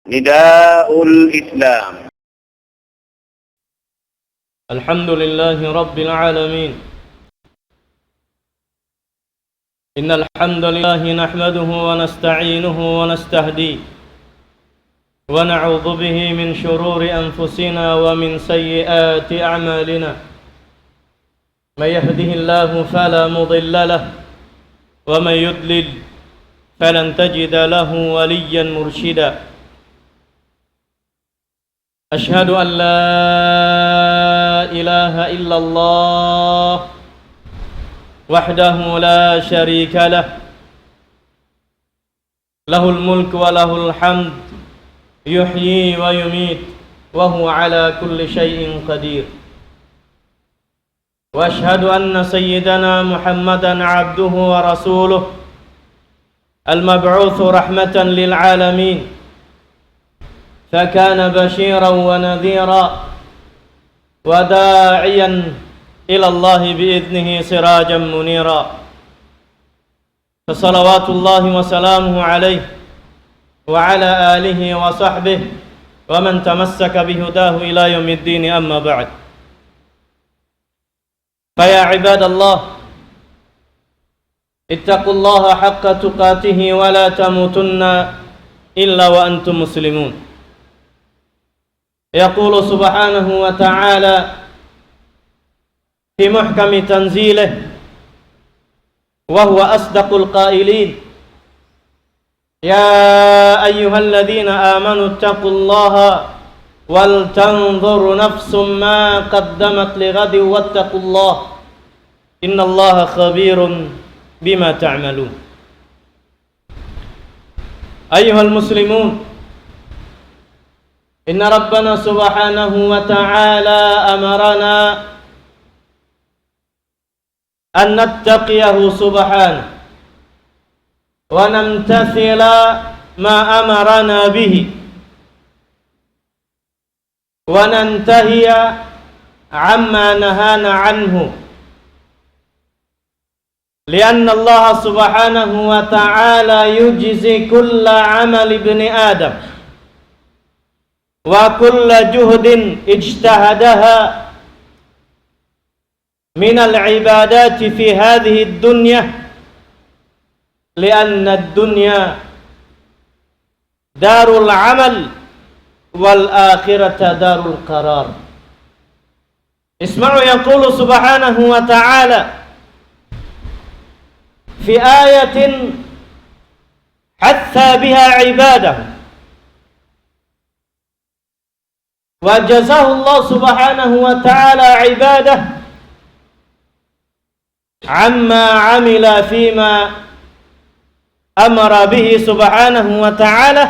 نداء الإسلام. الحمد لله رب العالمين. إن الحمد لله نحمده ونستعينه ونستهديه ونعوذ به من شرور أنفسنا ومن سيئات أعمالنا. من يهده الله فلا مضل له ومن يضلل فلن تجد له وليا مرشدا. أشهد أن لا إله إلا الله وحده لا شريك له، له الملك وله الحمد، يحيي ويميت وهو على كل شيء قدير. وأشهد أن سيدنا محمدا عبده ورسوله المبعوث رحمة للعالمين، فكان بشيرا ونذيرا وداعيا إلى الله بإذنه سراجا منيرا. فصلوات الله وسلامه عليه وعلى آله وصحبه ومن تمسك بهداه إلى يوم الدين. أما بعد، فيا عباد الله، اتقوا الله حق تقاته ولا تموتن إلا وأنتم مسلمون. يقول سبحانه وتعالى في محكم تنزيله وهو أصدق القائلين: يا أيها الذين آمنوا اتقوا الله ولتنظر نفس ما قدمت لغد واتقوا الله إن الله خبير بما تعملون. أيها المسلمون، إن ربنا سبحانه وتعالى أمرنا أن نتقيه سبحانه ونمتثل ما أمرنا به وننتهي عما نهانا عنه، لأن الله سبحانه وتعالى يجزي كل عمل ابن آدم وكل جهد اجتهدها من العبادات في هذه الدنيا، لأن الدنيا دار العمل والآخرة دار القرار. اسمعوا، يقول سبحانه وتعالى في آية حث بها عباده، وجزاه الله سبحانه وتعالى عباده عما عمل فيما أمر به سبحانه وتعالى.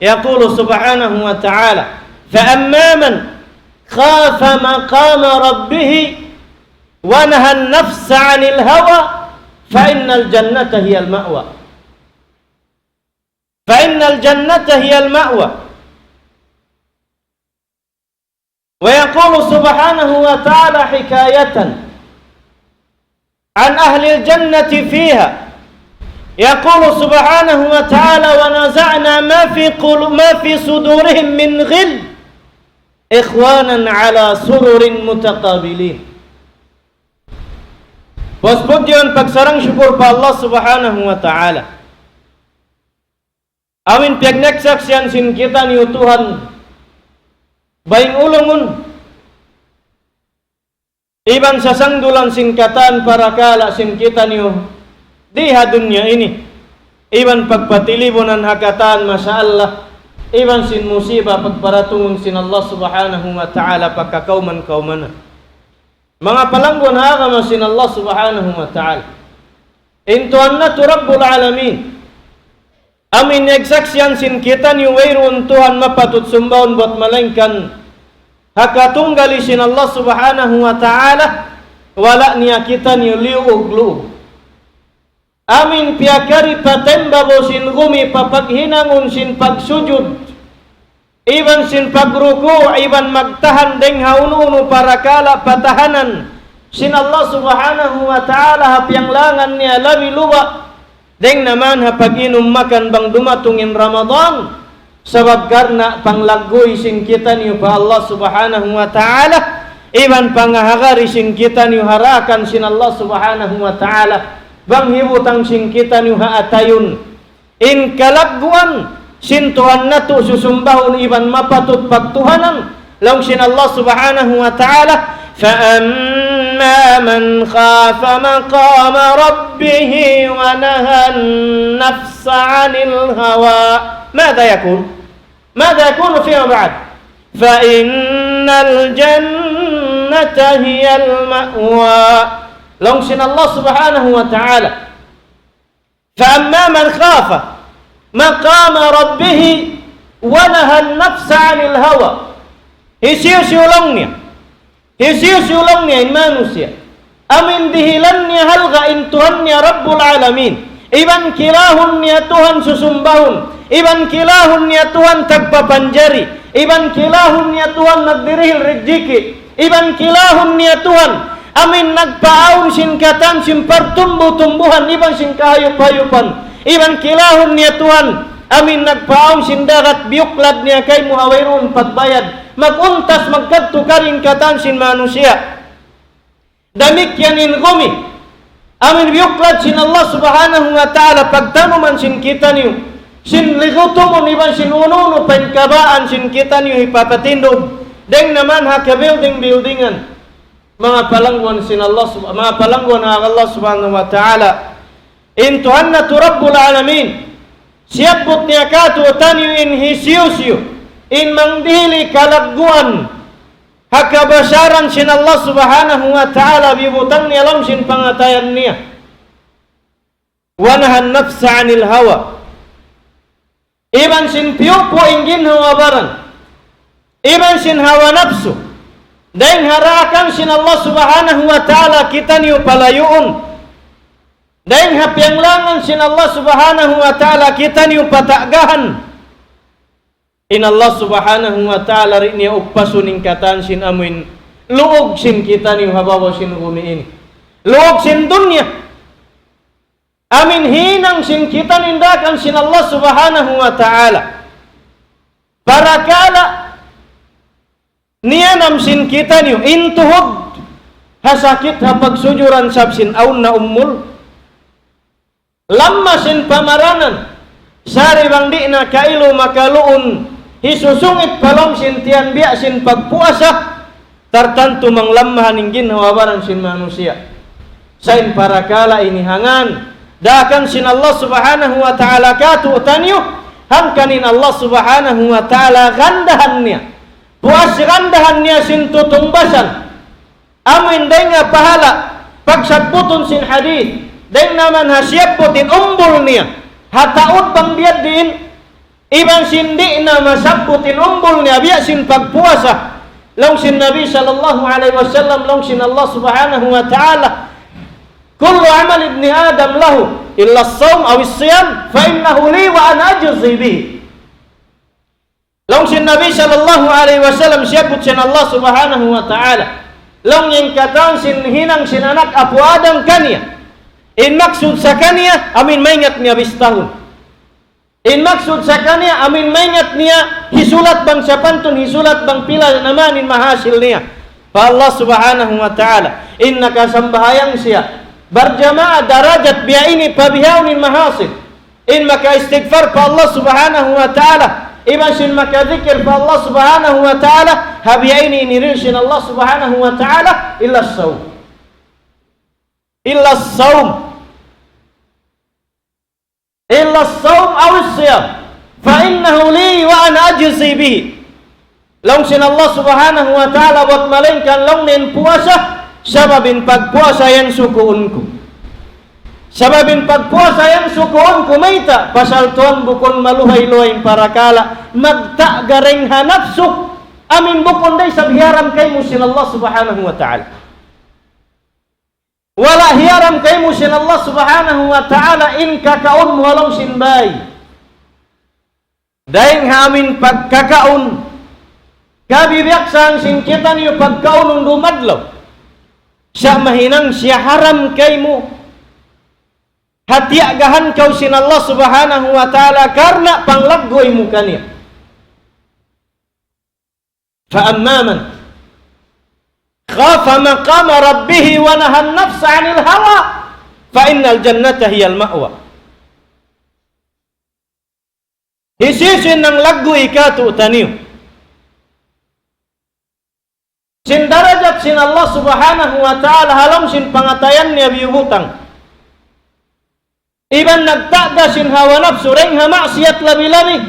يقول سبحانه وتعالى: فأما من خاف مقام ربه ونهى النفس عن الهوى فإن الجنة هي المأوى. فإن الجنة هي المأوى. ويقول سبحانه وتعالى حكاية عن أهل الجنة فيها، يقول سبحانه وتعالى: ونزعنا ما في صدورهم من غل إخوانا على سرر متقابلين. Pujian pagsarang syukur pa Allah subhanahu wa ta'ala. Amin piagnek saksian sin kita ni Tuhan baing ulungun iban sasangdulan singkatan para kala sin kita niyo diha dunya ini, iban pagpatilibunan hakatan masyaallah, iban sin musibah pagparatungon sin Allah subhanahu wa ta'ala pagkakauman-kaumana mga palanggon hakama sin Allah subhanahu wa ta'ala. Intuan na tu Rabbul Alamin, amin nagsaksiyan sin kita niyo wayron Tuhan mapatut sumbaon buat malengkan hakatunggali sin Allah subhanahu wa ta'ala, wala niya kita niyo liug-luug. Amin piakari patembabo sin gumi papaghinangon sin pagsujud, iban sin pagruku, iban magtahan deng haununo para kala patahanan sin Allah subhanahu wa ta'ala hapiang langan niya labi luwa deng naman hapag-inom makan bang dumatungin Ramadan Sabab karena panglagoy sin kita niyo pa Allah subhanahu wa ta'ala, iban pangahagari sin kita niyo harakan sin Allah subhanahu wa ta'ala, bang hibutang sin kita niyo haatayun. In kalagguan sin Tuhan na to susumbahon iban mapatut pagtuhanan, lang sin Allah subhanahu wa ta'ala, فأما من خاف مقام ربه ونهى النفس عن الهوى ماذا يكون فيما بعد فإن الجنة هي المأوى لونشن الله سبحانه وتعالى فأما من خاف مقام ربه ونهى النفس عن الهوى Hisiu ulangnya manusia. Amin dihilannya halga intuhannya Rabbul Alamin. Iban kilahunnya Tuhan susumbahun. Iban kilahunnya Tuhan tagpapanjari. Iban kilahunnya Tuhan nagdirihil rezeki. Iban kilahunnya Tuhan amin nagpaaun sin katan sin pertumbuh-tumbuhan. Iban sin kahayup-hayupan. Iban kilahunnya Tuhan amin nagpaaun sin dagat biukladnya kay muhawairun patbayad. Maguntas magkadto karing katan sin manusia. Damikyanin gumi. Amin biyuklad sin Allah subhanahu wa ta'ala pagtanuman sin kita niyo. Sin ligutumon iban sin ununo pagkabaan sin kita niyo ipapatindog. Deng naman haka-buildingan. Mga palangguan sin Allah, mga palangguan ng Allah subhanahu wa ta'ala. Intuhan na to Rabbul Alamin. Siyabot niya kato tanyo in hisiyusyo. In mangdili kalagguan hakabasaran sin Allah subhanahu wa ta'ala bibutang niya lang sin pangatayan niya wanahan nafsa anil hawa iban sin piyupo ingin hawabaran iban sin hawa nafsu daing harakan sin Allah subhanahu wa ta'ala kita niyo palayuon daing hapianglangan sin Allah subhanahu wa ta'ala kita niyo patagahan. In Allah subhanahu wa ta'ala rin niya upasuning katan sin amin luog sin kita niyo habawa sin rumi ini luog sin dunya amin hinang sin kita nindakan sin Allah subhanahu wa ta'ala para kala niyanam sin kita niyo intuhod hasakit hapagsujuran sab sin aun na ummul lamma sin pamaranan sari bang di na kailo makaluun hisusungit palong sin tiyan biya sin pagpuasa tartanto manglamahan inggin hawabaran sin manusia sain para kala inihangan dakan sin Allah subhanahu wa ta'ala katu utanyo hangkanin Allah subhanahu wa ta'ala gandahan niya puas gandahan niya sin tutungbasan amin day nga pahala pagsabbuton sin hadith day naman hasiyabbutin umbul niya hataud bang biyad din ibang sindi na masabbutin umbul niya biya sin pagpuasa long sin Nabi sallallahu alaihi wasallam long sin Allah subhanahu wa ta'ala kullu amal ibni Adam lahu illa as-sawm aw as-siyam fa innahu li wa ana ajzi bihi long sin Nabi sallallahu alaihi wasallam siyabut sin Allah subhanahu wa ta'ala long yung katang sin hinang sin anak apu Adam kaniya in maksud sa kaniya amin maingat niya bistahun in maksud sa kanya amin maingat niya hisulat bang sapantun hisulat bang pila naman in mahasil niya pa Allah subhanahu wa ta'ala innaka sambahayang siya berjamaah darajat biya ini pabihawin in mahasil in maka istighfar pa Allah subhanahu wa ta'ala iban sin maka zikir pa Allah subhanahu wa ta'ala habiya ini inirilsin Allah subhanahu wa ta'ala illa as-sawm illa as-sawm aw as-siyam fa innahu li wa ana ajzi bihi long sin Allah subhanahu wa ta'ala buat malingkan long nin puasa sababin pagpuasa yan sukuunku sababin pagpuasa yan sukuunku maita pasal tuan bukon maluhay-luhay para kala magta gareng hanapsu amin bukon day sabhiaram kay mo sin Allah subhanahu wa ta'ala wala hiyaram kay mo sin Allah subhanahu wa ta'ala in kakaon mo halong sinbay daing hamin pagkakaon kabibiyaksan sin kita niyo pagkaon ng dumadlaw siya mahinang siya haram kay mo hatiagahan kau sin Allah subhanahu wa ta'ala karna panglaggoy mo kaniya فأما من خاف مقام ربه ونهى النفس عن الهوى فإن الجنة هي المأوى. Hisisin ng lagu ikatu taniyo. Sin darajat sin Allah subhanahu wa ta'ala halam sin pangatayan niya biyubutang. Iban nagtagda sin hawa nafsu rengha maksiat labi-labi.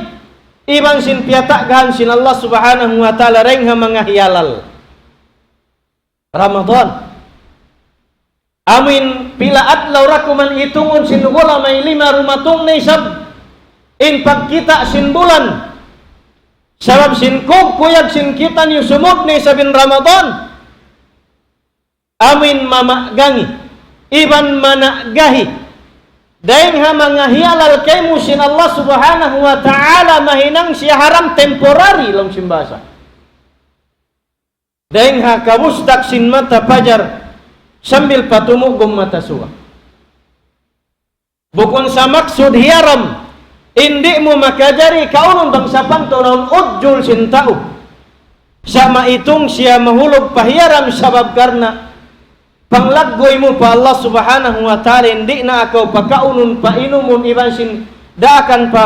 Iban sin piyatagahan sin Allah subhanahu wa ta'ala rengha mga hiyalal. Ramadan. Amin pila adlaw rakuman itungon sin gula may 5 rumatong na isab. In pagkita sin bulan. Sabab sin kog kuyag sin kita niyo sumog ni sabin Ramadan. Amin mamagangi. Iban managahi. Dahil nga mga hiyalal kay mo sin Allah subhanahu wa ta'ala mahinang siya haram temporary lang simbasa. Dahil nga kabustak sin mata pajar sambil patumugong mata suwa. Bukon sa maksud hiyaram. Hindi mo makajari kaunon bang sapang tunaw udjul sin tao. Sama itong siya mahulog pahiyaram sabab karna panglaggoy mo pa Allah subhanahu wa ta'ala hindi na ako pakaunon painumun iban sin daakan pa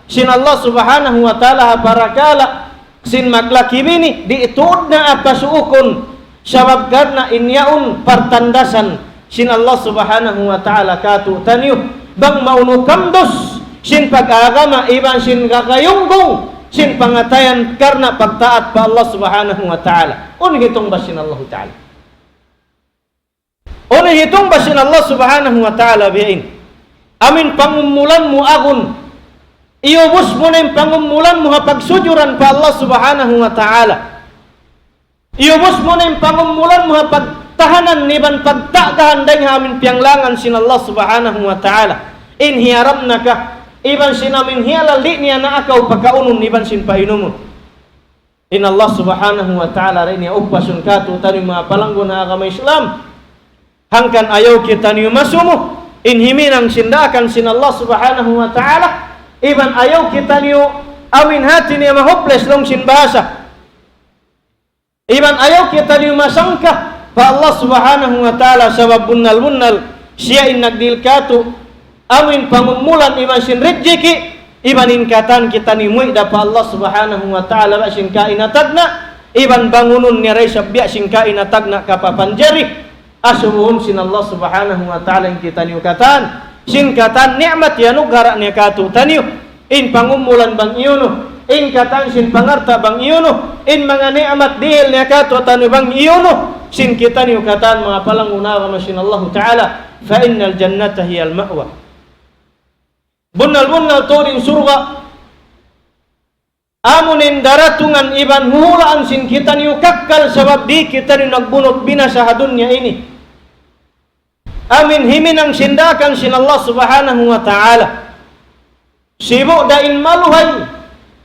sin Allah subhanahu wa ta'ala parakala sin maglakibini di ituod na apasuukon sabab karna inyaon partandasan sin Allah subhanahu wa ta'ala katu tanyo bang maunukamdos sin pag-agama iban sin kakayunggong sin pangatayan karna pagtaat pa Allah subhanahu wa ta'ala. Unihitong ba sin Allah ta'ala? Unihitong ba sin Allah subhanahu wa ta'ala biyain? Amin pangumulan mo agon. Iubos mo na yung pangumulan mo pagsujuran pa Allah subhanahu wa ta'ala. Iubos mo na yung pangumulan mo pagtahanan niban pagtagahan dahil amin piyanglangan sin Allah subhanahu wa ta'ala. Inhiyaram na ka iban sin amin hiyalal di niya na akaw pagkaunon iban sin painumun. In Allah subhanahu wa ta'ala rin niya upasun katu tani mga palanggo na agama Islam. Hangkan ayaw kita niyo masumo. In himinang sindakan sin Allah subhanahu wa ta'ala. Iban ayaw kita niyo amin hati niya mahoples long sin bahasa. Iban ayaw kita niyo masangka pa Allah subhanahu wa ta'ala sabab bunnal siya in nagdil katu amin pangumulan iban sin rijiki iban inkatan kita ni muida pa Allah subhanahu wa ta'ala ba sin kainatagna iban bangunon ni ray sabya sin kainatagna kapapanjari asuhum sin Allah subhanahu wa ta'ala in kita ni katan sin katan nikmat yanugara ni katu taniyo in pangumulan bang iyono in katan sin pangarta bang iyono in mga nikmat dihil ni katu tanu bang iyono sin kita ni katan mga palangunawa sin Allah ta'ala fa innal jannata hiya al ma'wa. Bunal turing surga amunin daratungan iban hulaan sin kita niyo kakkal sabab di kita niyo nagbunot binasa sa dunya ini. Amin himinang sindakan sin Allah subhanahu wa ta'ala. Sibo da in maluhay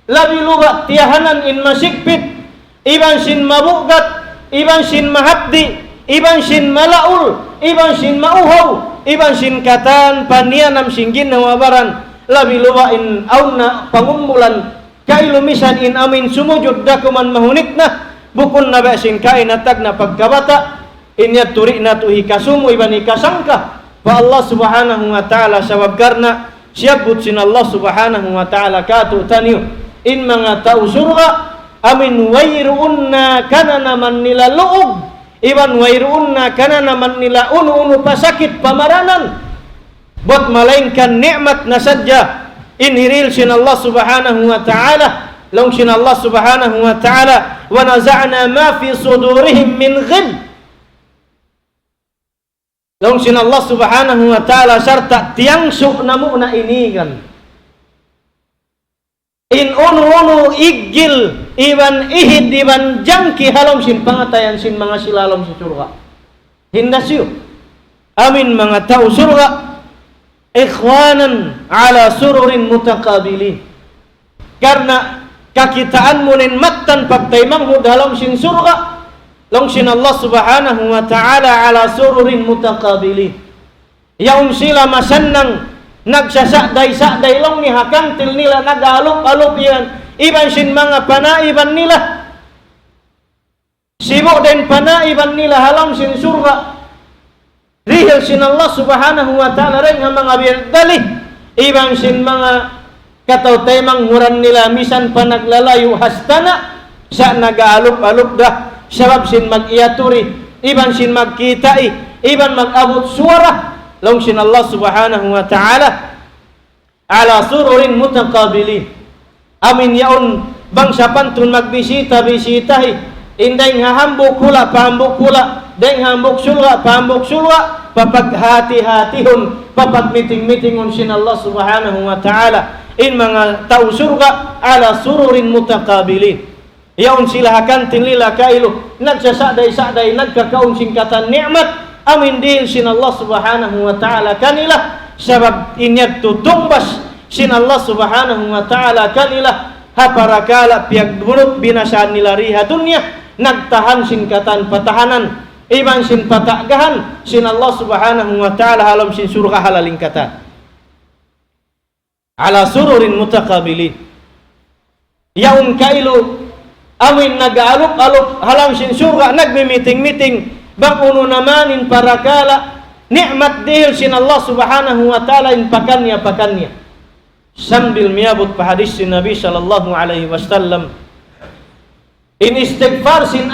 labi luga tiyahanan in masikpit iban sin mabugat iban sin mahapdi iban sin malaul iban sin mauhaw iban sin katan panianam singgin na wabaran labi luba in auna pangumulan kailumisan in amin sumujud dakuman mahunik na bukun na ba sin kainatag na pagkabata inya turi na tuhi kasumo iban ikasangka pa Allah subhanahu wa ta'ala sabab karna siyabut sin Allah subhanahu wa ta'ala katu taniyo in mga tao surga amin wayruunna kana naman nila luog iban wayruunna kana naman nila unu pasakit pamaranan buat malainkan nikmat na sadya inhiril sin Allah subhanahu wa ta'ala long sin Allah subhanahu wa ta'ala wa naza'na ma fi sudurihim min ghil long sin Allah subhanahu wa ta'ala sarta tiangsu namu na inigan in unu igil iban ihid iban jangki halom sin pangatayan sin mga silalom sa surga hindasyo amin mga tao surga ikhwanan ala sururin mutakabilin karena kakitaan mo nin matan pagtaymang mo dalam sin surga long sin Allah subhanahu wa ta'ala ala sururin mutakabilin yaong sila masannang nagsasakday long ni hakantil nila nag-alup-alup yan iban sin mga panaiban nila Sibuk din panaiban nila halam sin surga. Rihil sin Allah subhanahu wa ta'ala rin nga mga birdali. Ibang sin mga kataw temang muran nila misan pa naglalayo hastana. Sa nag-aalup-alup dah. Sabab sin mag-iyaturi. Iban sin magkitai. Iban mag-abot suara. Long sin Allah subhanahu wa ta'ala. Ala sururin mutakabilin. Amin yaon bangsa pantun magbisita-bisitahi. Inday nga hambuk hula, pahambuk hula. Deng hambuk sulwa, pahambuk sulwa. Papaghati-hatihon, papagmiting-mitingon sin Allah subhanahu wa ta'ala. In mga tao surga, ala sururin mutakabilin. Yaon sila hakantin lila kailo. Nagsasaday-saday, nagkakaon singkatan ni'mat. Amin dihil sin Allah subhanahu wa ta'ala kanila. Sabab inyag tutumbas sin Allah subhanahu wa ta'ala kanila. Haparakala piyagdunot binasaan nila riha dunya. Nagtahan singkatan patahanan. Iban sin patagahan sin Allah subhanahu wa ta'ala halam sin surga halaling kata. Ala sururin mutakabilin. Yaon kailo amin nag-aalok-alok halam sin surga nagmimiting-miting bang uno namanin para kala nikmat dihil sin Allah subhanahu wa ta'ala in pakannya sambil miabot pa hadis sin Nabi sallallahu alaihi wasallam in istighfar sin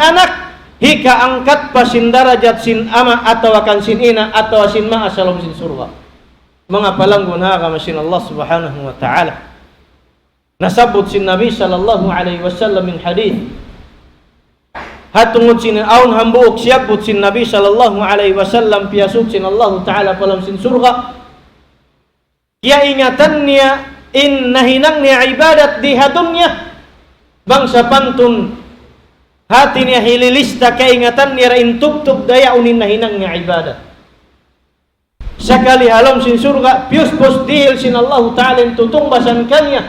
anak hika angkat pa sin darajat sin ama atau akan sin ina atau sin ma asalom sin surga. Mga palanggon ha kama sin Allah subhanahu wa ta'ala. Nasabot sin Nabi sallallahu alaihi wasallam min hadith. Hatungod sin aun hambuok siyabot sin Nabi sallallahu alaihi wasallam piyasud sin Allah ta'ala palam sin surga. Kaya ingatan niya in nahinang niya ibadat di hadunya bangsa pantun hati niya hililista kaingatan niya rain tub-tub daya unin nahinang niya ibadat. Sakali halam sin surga pius-pus dihil sin Allah ta'ala tutungbasan kanya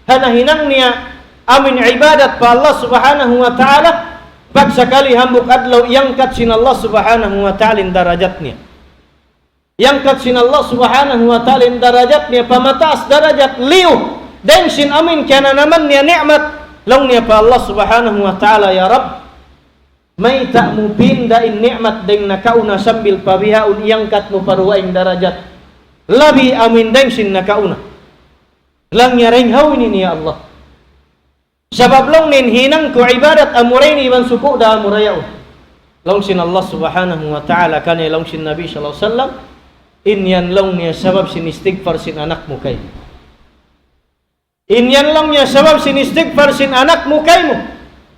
hanahinang niya amin ibadat pa Allah subhanahu wa ta'ala pag sakali hambuk adlaw yangkat sin Allah subhanahu wa ta'ala darajat niya. Yangkat sin Allah subhanahu wa ta'ala darajat niya pamataas darajat liu dan sin amin kana naman niya ni'mat long niya pa Allah subhanahu wa ta'ala ya Rabb may tak mo pindain ni'mat deng nakauna sambil pabihaun yangkat mo paruwaing darajat labi amin deng sin nakauna lang niya ring hawin ni ya Allah sabab long nin hinang ko ibadat amurain iban suku da amurayaw long sin Allah subhanahu wa ta'ala kani long sin Nabi sallallahu alaihi wasallam inyan long niya sabab sin istighfar sin anak mo kay inyan long niya sabab sin istighfar sin anak mo kay mo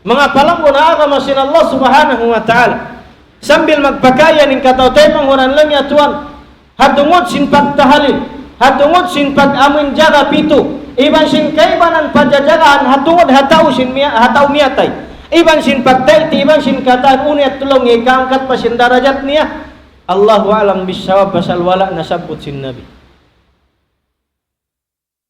mga palanggo na agama sin Allah subhanahu wa ta'ala sambil magpakaya ning katawtay manghuran lang niya tuwan hatungod sin pagtahalin hatungod sin pag-amin jaga pito iban sin kaibanan pajajagahan hatungod hataw miyatay iban sin pagtaiti iban sin kataan uniat tulong ikaangkat pa sin darajat niya Allahu alam bisawab pasal wala nasabot sin Nabi.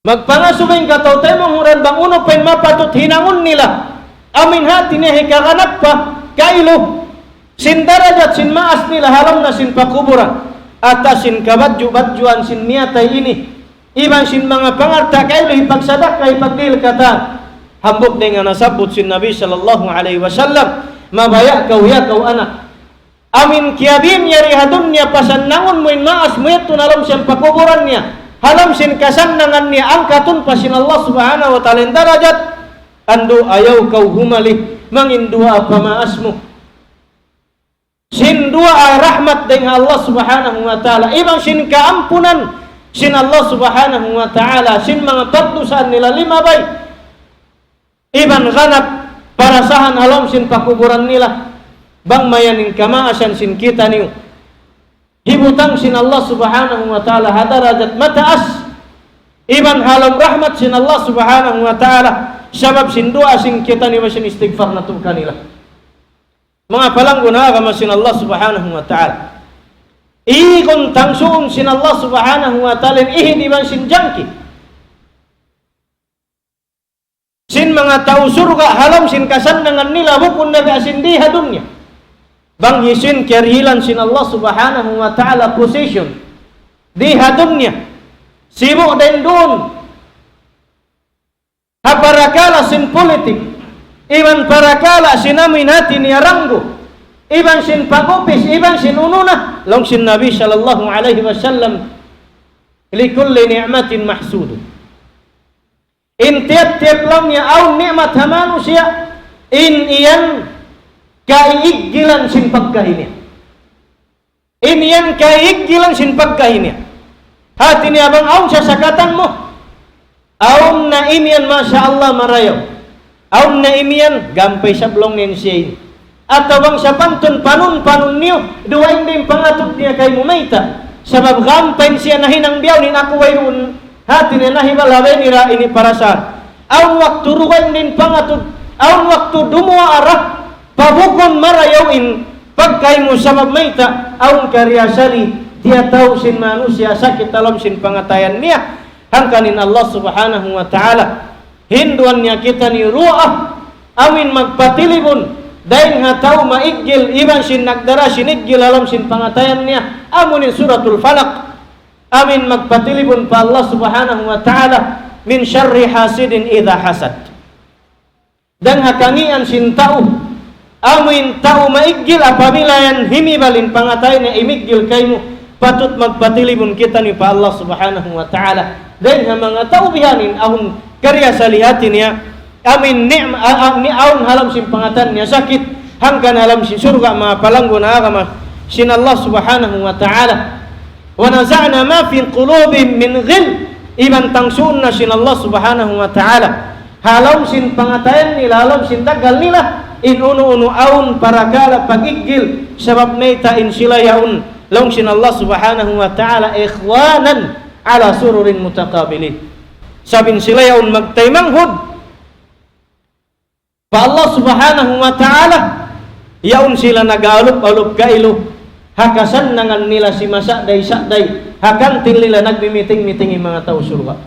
Magpangasubing katawtay manghuran bang uno pen mapatut hinangon nila. Amin hati niya hikakanap pa kailo sin darajat sin maas nila halam na sin pakuburan. Atas sin kabadju-badjuan sin niyatay ini. Iban sin mga pangarta kailo hipagsadak kay pagdil kata. Hambok dengan nasabot sin Nabi sallallahu alaihi wasallam. Mabaya kau ya kau anak. Amin kiabim yari hadunya pasan nangon mo in maas mo ito nalam siyang pakuburan niya. Halam sin kasanangan niya angkatun pasin Allah subhanahu wa ta'ala darajat. Ando ayaw kau humali mangin dua apa maas mo. Sin dua ay rahmat dengan Allah subhanahu wa ta'ala. Ibang sin kaampunan sin Allah subhanahu wa ta'ala. Sin mga pagdusaan nila lima bay. Iban ganap parasahan halam sin pakuburan nila. Bang mayanin kamaasan sin kita niyo. Hibutang sin Allah subhanahu wa ta'ala hadarajat mataas. Iban halam rahmat sin Allah subhanahu wa ta'ala. Sabab sin doa sin kita niyo sin istighfar na ito kanila. Mga palanggo na agama sin Allah subhanahu wa ta'ala. Ikon tangsuon sin Allah subhanahu wa ta'ala. Ihid iban sin jangki. Sin mga tao surga halam sin kasandangan nila bukun nabi asin di hadunya. Bang hisin kerhilan sin Allah subhanahu wa ta'ala position di hadunya sibuk din doon haparakala sin politik iban parakala sinamin hati niya ranggo, iban sin pagupis, iban sin ununa, long sin Nabi sallallahu alaihi wasallam, likulli ni'matin mahsudu. In tiap-tiap lang niya aw nikmat ha manusia, in iyan kaigilan sin pagkahinia. In iyan kaigilan sin pagkahinia. Hati niya bang aw sa sakatan mo, aw na imian masya Allah marayaw, aw na imian gampay sablong nin siya. At bang sa pantun panun niyo, duwain din pangatod niya kay mumayta. Sabab gampay siya nahinang biyaw nin ako wayun, hati niya nahibal habay nira ini para sa. Aw waktu ruwain din pangatod, aw waktu dumuwa arah, pabukon marayawin, pagkay mo sabab mayta, aw karyasali, dia tahu sin manusia sakit dalam sin pangatayan niya, hangkanin Allah subhanahu wa ta'ala, hinduan niya kita ni ru'ah, amin magpatilibon, dahil nga tao maigil, iban sin nagdara sinigil alam sin pangatayan niya, amunin suratul falak, amin magpatilibon pa Allah subhanahu wa ta'ala, min syarri hasidin idha hasad. Dan hakangian sin tao, amin tao maigil apabila yan himibalin pangatayan niya imigil kayo, patut magpatilibon kita ni pa Allah subhanahu wa ta'ala. Dan mga tao bihanin ahon karya sa lihatin niya, amin ni ahon halam sin pangatan niya sakit, hangkan halam sin surga mga palanggo na agama sin Allah subhanahu wa ta'ala. Wa naza'na ma fi qulubihim min ghil, iban tangsuun na sin Allah subhanahu wa ta'ala. Halam sin pangatayan nila, halam sin tagal nila, in uno ahon para kala pagigil, sabab naita in sila yaun, long sin Allah subhanahu wa ta'ala ikhwanan ala sururin mutaqabilin. Sabin sila yaun magtaymanghud pa Allah subhanahu wa ta'ala, yaun sila nag-alop-alop kailo, hakasan nangan nila si masadday-sadday, hakantin nila nagmimiting-miting mga tao surga.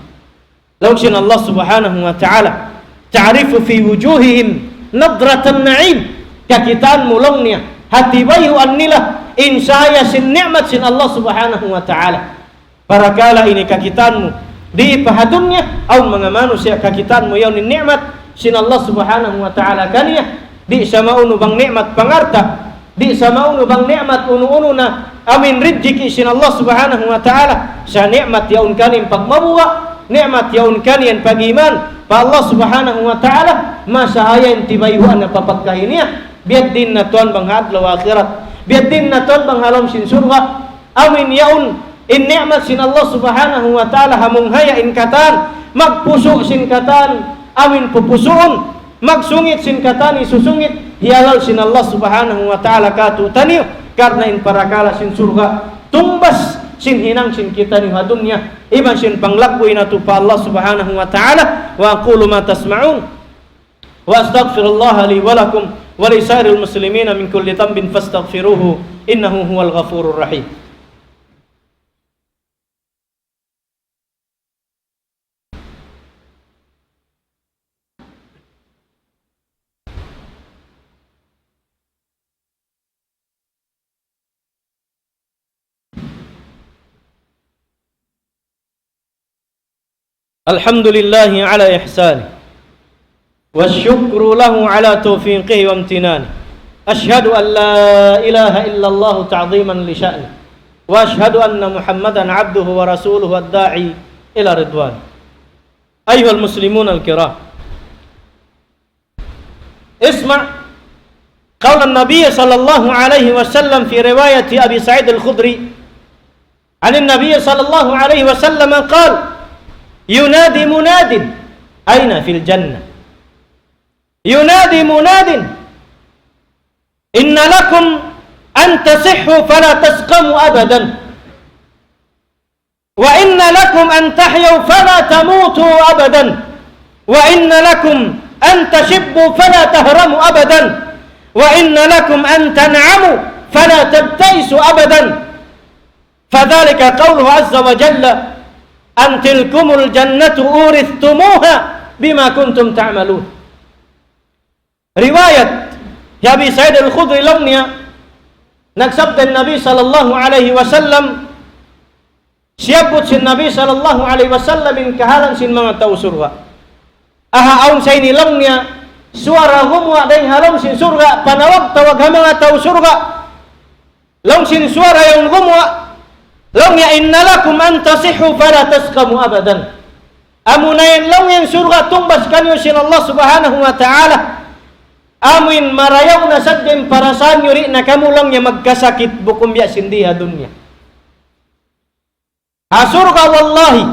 Long sin Allah subhanahu wa ta'ala, ta'rifu fi wujuhihim nadratan na'im, kakitaan mulong niya, hatibayuan nila, insaya sin ni'mat sin Allah subhanahu wa ta'ala. Para kala ini kakitaan mo, di pahadunya, aw mga manusia kakitaan mo yaw ni ni'mat sin Allah subhanahu wa ta'ala kaniya, di sa mauno bang ni'mat pangarta, di sa mauno bang ni'mat uno-uno na amin rizki sin Allah subhanahu wa ta'ala, sa ni'mat yaun kanin pagmabuwa, ni'mat yaun kanin pag-iman, pa Allah subhanahu wa ta'ala, masahayan tibayuan na papagkahin niya, biad din na tuan bang hadlaw akhirat, biad din na tuan bang halam sin surga, amin yaun in ni'mat sin Allah subhanahu wa ta'ala hamunghaya in katan, magpuso sin katan, amin pupusuon, magsungit sin katan isusungit, hialal sin Allah subhanahu wa ta'ala katutaniyo, karena in parakala sin surga, tumbas sin hinang sin kita ni hadunya, iban sin panglakboy na tu pa Allah subhanahu wa ta'ala. Wa aqulu ma tasma'un wa astaghfirullah li wa lakum wa li sairil muslimina min kulli dhanbin fastaghfiruhu innahu huwal ghafurur rahim. Alhamdulillahi ala ihsani wasyukru lahu ala taufiqihi wa amtinani. Ashhadu an la ilaha illallah ta'ziman li sya'ni wa ashhadu anna Muhammadan abduhu wa rasuluhu ad-da'i ila ridwan. Ayyuhal muslimun al-kiram, isma' qaul an-nabiy sallallahu alaihi wasallam fi riwayat Abi Sa'id al-Khudri 'an an-nabiy sallallahu alaihi wasallam qala yunadi munadin aina fil jannah, yunadi munadin inna lakum an tasihhu fala tasqamu abadan wa inna lakum an tahyaw fala tamutu abadan wa inna lakum an tashibbu fala tahramu abadan wa inna lakum an tan'amu fala tabtaisu abadan. Fadhalika qawluhu azza wa jalla, antilkumul jannatu uristumuha bima kuntum ta'malun. Riwayat ya Abi Sa'id al-Khudri langnya, nagsabda Nabi sallallahu alaihi wasallam, siyabot sin Nabi sallallahu alaihi wasallam in kahalan sin mga tao surga. Aha aun sa inilang niya, suara gumwa dahil halong sin surga, panawag-tawag ha mga tao surga. Long sin suara yung gumwa, long ya inna lakum an tasihu fala taskamu abadan. Amunayan long yung surga, tumbas kanyo sin Allah subhanahu wa ta'ala. Amin marayaw na sadyang para saan nyo rin na kamu lang niya magkasakit bukum biya sindiha dunya. Surga wallahi,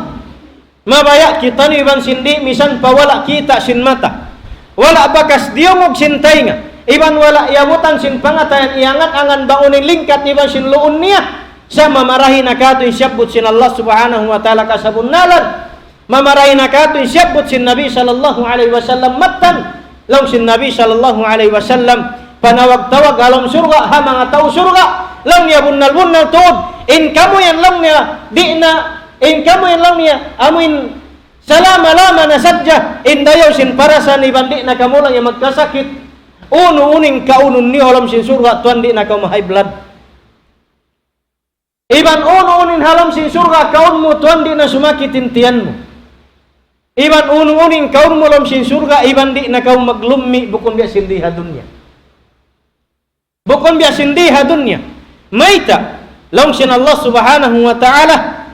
mabaya kita ni ibang sindi, misan pa wala kita sin mata. Wala bakas diumog sin tainga. Iban wala iabutan sin pangatayan iangat-angan baunin lingkat iban sin luun niya. Sa mamarahin na kato'y siyabot sin Allah subhanahu wa ta'ala kasabunalan. Mamarahin na kato'y siyabot sin Nabi sallallahu alaihi wasallam matan. Long sin Nabi sallallahu alaihi wasallam panawag-tawag halong surga ha mga tao surga. Long niya bunal-bunal tuod. In kamu yan long niya di na. In kamu yan long niya amin salama-lama na sadya. In dayaw sin parasan ibandi na kamu lang yung magkasakit. Uno-uning kaunon niyo halam sin surga tuan di na kamu ma-high blood. Iban uno-unin halam sin surga kaun mo tuan di na sumakitin tiyan mo. Iban uno-uning kaun mo halam sin surga iban di na kamu maglumi bukon biya sindiha dunya. Bukon biya sindiha dunya. Maita long sin Allah subhanahu wa ta'ala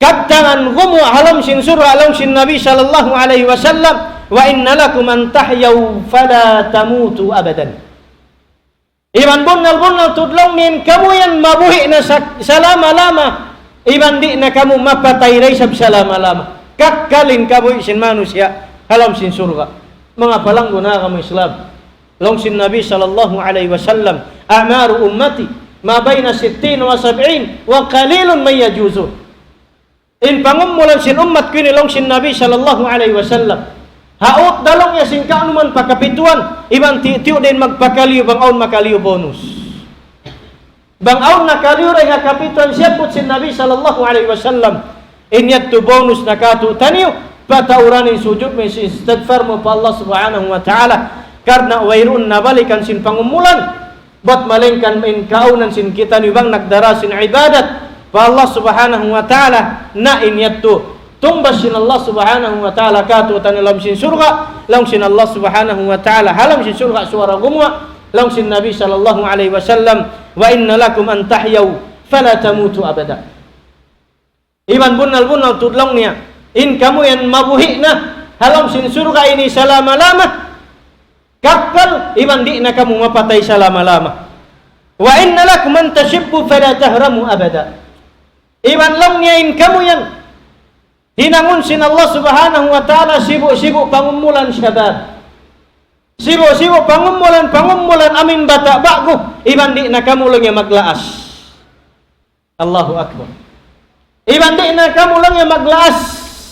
kadtangan gumu halam sin surga long sin Nabi sallallahu alaihi wasallam wa inna lakum an tahyaw fala tamutu abadan. Iban bunal-bunal tudlong nin kamu yan mabuhi na salama-lama. Iban di na kamu mapatay ray sab salama-lama. Kakkalin kabuhi sin manusia halam sin surga. Mga palanggo na kamu Islam. Long sin Nabi sallallahu alaihi wasallam a'maru ummati ma bayna 60 wa 70 wa qalilun may yajuzu. In pangumulan sin ummat kini long sin Nabi sallallahu alaihi wasallam. Haot dalong ya sin kaanuman pakapituan iban tiyo din magpakaliw bangaon makaliw bonus. Bangaon nakaliw ray nga kapituan siyapot sin Nabi sallallahu alaihi wasallam. Inyat to bonus nakatu taniyo patauranin sujud may istighfar mo pa Allah subhanahu wa ta'ala. Karna wairun nabalikan sin pangumulan. Bat malengkan in kaunan sin kita ni bang nagdara sin ibadat pa Allah subhanahu wa ta'ala na inyatto tumbas sin Allah subhanahu wa ta'ala katu tanilam sin surga lang sin Allah subhanahu wa ta'ala halam sin surga suara gumwa lang sin Nabi sallallahu alaihi wasallam wa inna lakum an tahyaw fala tamutu abada. Iman bunal-bunal tudlong niya in kamu yan mabuhi na halam sin surga ini salama-lama. Kakkal iban di na kamu mapatay salama-lama. Wa inna lakum an tashibbu fala tahramu abada. Iban lang niya in kamu yan hinangun sin Allah subhanahu wa ta'ala sibu-sibu pangumulan syabab. Sibu-sibu pangumulan amin bata bago iban di na kamu lang yung maglaas. Allahu akbar. Iban di na kamu lang yung maglaas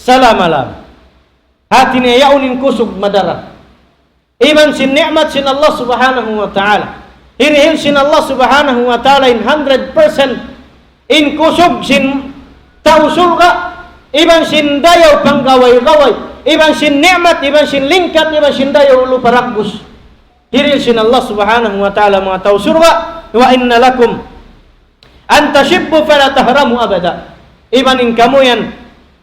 salama-lama. Hati niya yaunin kusog madara. Iban sin ni'mat sin Allah subhanahu wa ta'ala. Hirihil sin Allah subhanahu wa ta'ala in 100% in kusog sin tausulga. Iban sin dayaw panggaway-gaway. Iban sin ni'mat, iban sin lingkat, iban sin dayaw luparakbus. Hirihil sin Allah subhanahu wa ta'ala mga tausulga. Wa inna lakum an tashibbu fala tahramu abada. Iban in kamu yan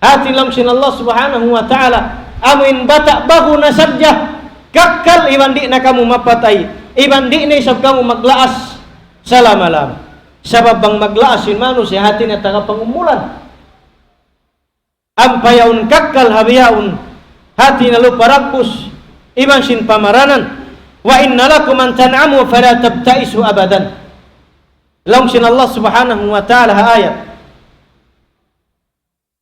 hati lang sin Allah subhanahu wa ta'ala amin bata bago na sadya. Kakkal iban di na kamu mapatay. Iban di na isab kamu maglaas salama-lama. Sabab bang maglaas sin manus ya hati na tagapangumulan. Ampayaun kakkal habiyaun hati na luparabus. Iban sin pamaranan. Wa inna lakum an tan'amu fala tabta'isu abadan. Long sin Allah subhanahu wa ta'ala ayat.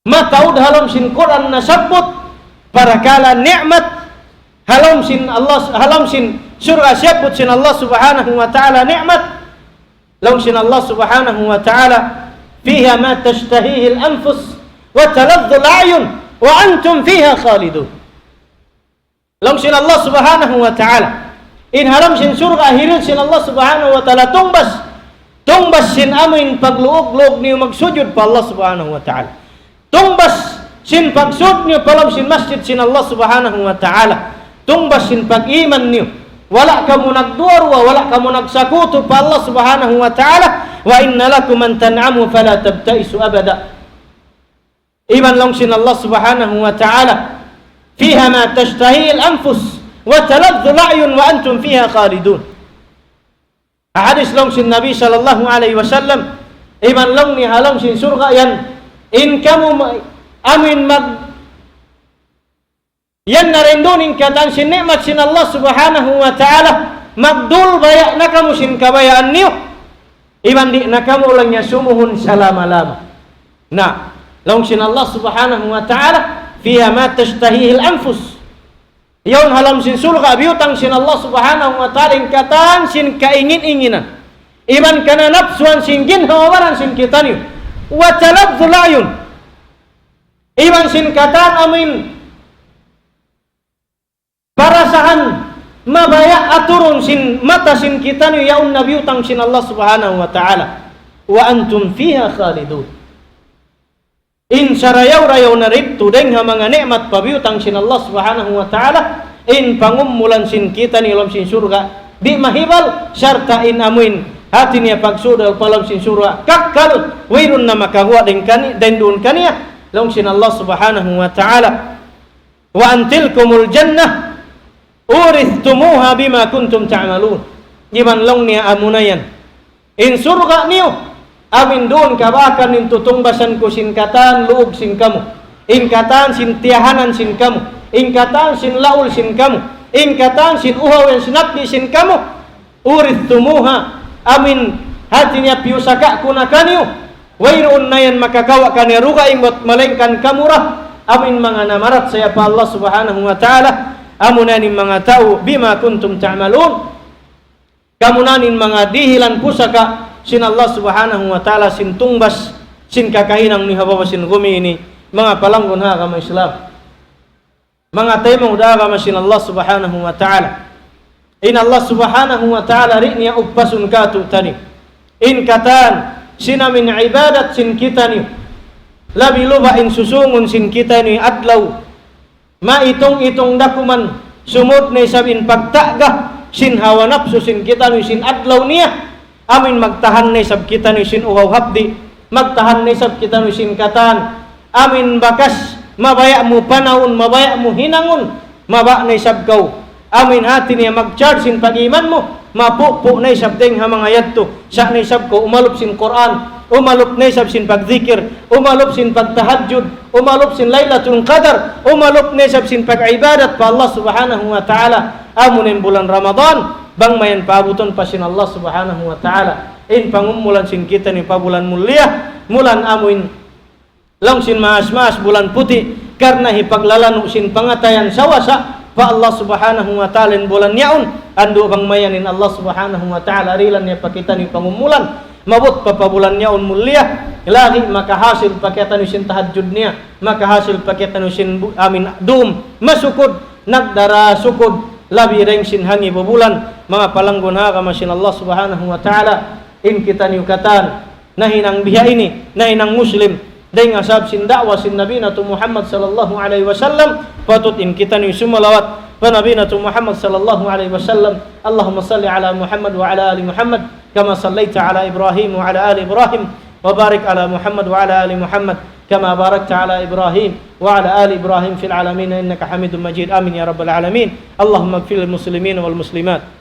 Mataud halam sin Quran na sabot para kala ni'mat halam sin Allah halam sin surga siyapot sin Allah subhanahu wa ta'ala ni'mat long sin Allah subhanahu wa ta'ala fiha ma tashtahihi al-anfus wa taladdu al-a'yun wa antum fiha khalidun. Long sin Allah subhanahu wa ta'ala in halam sin surga hiril sin Allah subhanahu wa ta'ala tumbas sin amin pagluog-luog niyo magsujud pa Allah subhanahu wa ta'ala. Tumbas sin pagsud niyo palam sin masjid sin Allah subhanahu wa ta'ala. Tumbas sin pag-iman niyo. Wala kamu nagduarwa, wala kamu nagsakuto pa Allah subhanahu wa ta'ala. Wa inna lakum an tan'amu fala tabta'isu abada. Iman lang sin Allah subhanahu wa ta'ala. Fiha ma tashtahi al-anfus wa taladhdhu al-a'yun wa antum fiha khalidun. Hadis long sin Nabi sallallahu alaihi wasallam, iman long ni halong sin surga yan, in kamu amin mag yan narendunin katan sin nikmat sin Allah subhanahu wa ta'ala, magdul bayak na kamu sin kabayaan niyo, iman di na kamu lang niya sumuhun salama-lama. Na, long sin Allah subhanahu wa ta'ala, fiha ma tashtahihil anfus. Yawn halam sin surga, biyutang sin Allah subhanahu wa ta'ala, ingkatan sin kaingin-inginan. Iman kana nafsuan sin ginhawaran sin kita niyo. Wa taladhdhul a'yun. Iman sin katan amin parasahan mabaya aturun sin mata sin kita niyo yaun nabiyutang sin Allah subhanahu wa ta'ala. Wa antum fiha khalidun. In sarayaw-rayaw na rito deng ha mga nikmat pabiyutang sin Allah subhanahu wa ta'ala, in pangumulan sin kita ni alam sin surga, di mahibal syarta in amuin hati niya pagsudal palam sin surga, kakkal wirun na makahuwa den doon kaniya long sin Allah subhanahu wa ta'ala. Wa antilkumul jannah urithumuha bima kuntum ta'malun. Iman long niya amunayan in surga niyo, amin doon kabakan in tutungbasan ko sin katan luog sin kamu, in katan sin tiyahanan sin kamu, in katan sin laul sin kamu, in katan sin uhaw yang sinakdi sin kamu, urithumuha amin hati niya piyusaka kuna kanyo, wayroon na yan makakawa kaniya ruga imot malengkan kamurah, amin mga namarat saya pa Allah subhanahu wa ta'ala, amunanin mga tao bima kuntum ta'malun, kamunanin mga dihilan pusaka sin Allah subhanahu wa ta'ala, sin tungbas sin kakahinang ni habawa sin gumi ini mga palanggon ha kama Islam, mga temong da kama sin Allah subhanahu wa ta'ala. In Allah subhanahu wa ta'ala ri niya ugpasun katu tani, in katan sinamin ibadat sin kita ni labi luba in susungun sin kita ni adlaw maitong dakuman sumut na sabin pagtaga sin hawa nafsu sin kita ni sin adlaw niya, amin magtahan na sab kita ni sin uhaw hapdi, magtahan na sab kita ni sin katan, amin bakas mabaya mo panahon, mabaya mo hinangon, maba na sab kaw, amin hati niya mag-charge sin pag-iman mo, mapupo na sab deng ha mga yadto, sa na sab ko umalup sin Quran, umalup na sab sin pagzikir, umalup sin pagtahajjud, umalup sin Lailatul Qadar, umalup na sab sin pag-ibadat pa Allah subhanahu wa ta'ala, amunin bulan Ramadan, bang mayan paabuton pa sin Allah subhanahu wa ta'ala, in pangumulan sin kita ni pabulan mulia, mulan amuin lang sin maas-maas bulan puti, karena hipaglalano sin pangatayan sawasa pa Allah subhanahu wa ta'ala in bulan yaon, ando bang mayanin Allah subhanahu wa ta'ala rilan niya pakita ni pangumulan, mabut pa pabulan yaon mulia, lagi makahasil pakita ni sin tahajjud niya, makahasil pakita ni sin amin dum, masukod, nagdara sukod, labi reng sin hangi bubulan, mga palanggon ha kama sin Allah subhanahu wa ta'ala, in kita niukatan, nahinang biha ini, nahinang muslim, dahil asab sin da'wa sin Nabi na Muhammad sallallahu alaihi wasallam, patut in kita ni sumalawat pa Nabi na Muhammad sallallahu alaihi wasallam. Allahumma salli ala Muhammad wa ala ali Muhammad kama sallaita ala Ibrahim wa ala ali Ibrahim, wa barik ala Muhammad wa ala ali Muhammad kama barakta ala Ibrahim wa ala ali Ibrahim fil alamin innaka Hamidum Majid. Amin ya rabbal alamin. Allahumma ighfir lil muslimin wal muslimat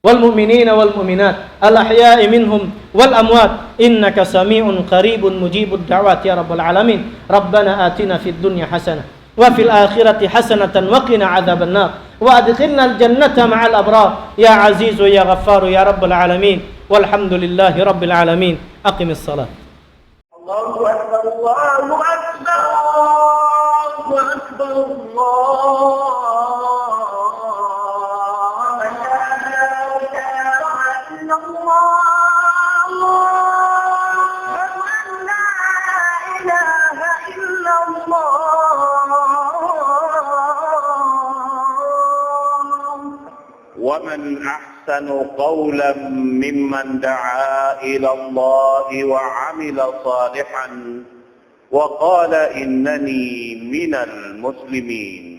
والمؤمنين والمؤمنات الأحياء منهم والأموات إنك سميع قريب مجيب الدعوات يا رب العالمين. ربنا آتنا في الدنيا حسنة وفي الآخرة حسنة وقنا عذاب النار وأدخلنا الجنة مع الأبرار يا عزيز يا غفار يا رب العالمين. والحمد لله رب العالمين. أقم الصلاة. الله أكبر الله أكبر الله أكبر الله ومن أحسن قولا ممن دعا إلى الله وعمل صالحا وقال إنني من المسلمين.